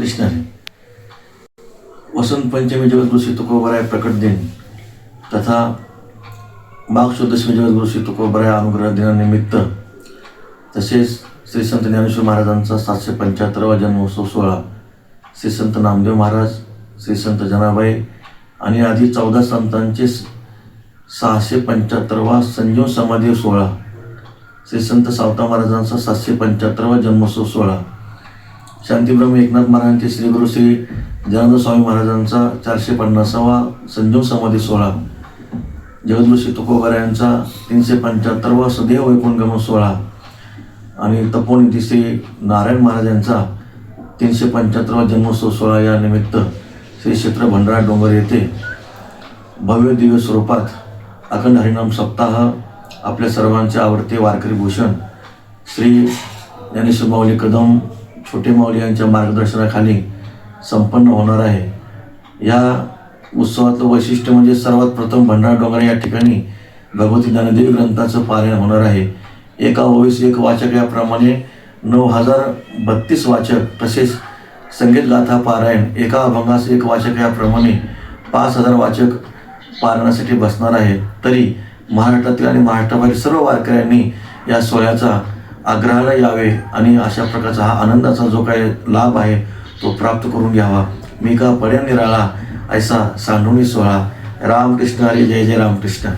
रामकृष्ण हरी। वसंत पंचमी जगद्गुरु श्री तुकोबराय प्रकट दिन तथा माघ शुद्ध दशमी जगद्गुरु श्री तुकोबराय अनुग्रह दिनानिमित्त तसेच श्री संत ज्ञानेश्वर महाराजांचा 775वा जन्मोत्सव सोहळा, श्री संत नामदेव महाराज, श्री संत जनाबाई आणि आधी 14 संतांचे 675वा संजीव समाधी सोहळा, श्री संत सावता महाराजांचा 775वा जन्मोत्सव सोहळा, शांतीब्रह्म एकनाथ महाराजांचे श्री गुरु श्री जनार्दन स्वामी महाराजांचा 450वा संजीव समाधी सोहळा, जगद्गुरु श्री तुकोबरायांचा 375वा सदैव वैकुंठगमन सोहळा आणि तपोनिधी श्री नारायण महाराजांचा 375वा जन्मोत्सव सोहळा या निमित्त श्री क्षेत्र भंडारा डोंगर येथे भव्य दिव्य स्वरूपात अखंड हरिनाम सप्ताह आपल्या सर्वांचे आवडते वारकरी भूषण श्री ज्ञानेश्वर माऊली कदम छोटे माऊली यांच्या मार्गदर्शनाखाली संपन्न होणार आहे। या उत्सवातलं वैशिष्ट्य म्हणजे सर्वात प्रथम भंडारा डोंगर या ठिकाणी भगवती ज्ञानदेवी ग्रंथाचं पारायण होणार आहे। एका ओवीस एक वाचक याप्रमाणे 9032 वाचक, तसेच संगीत गाथा पारायण एका अभंगास एक वाचक याप्रमाणे 5000 वाचक पारायणासाठी बसणार आहेत। तरी महाराष्ट्रातील आणि महाराष्ट्राबाहेर सर्व वारकऱ्यांनी या सोहळ्याचा आग्रहाला यावे आणि अशा प्रकारचा हा आनंदाचा जो काही लाभ आहे तो प्राप्त करून घ्यावा। मी का पड्या निराळा ऐसा सांडुणी सोहळा। रामकृष्ण हरी, जय जय रामकृष्ण।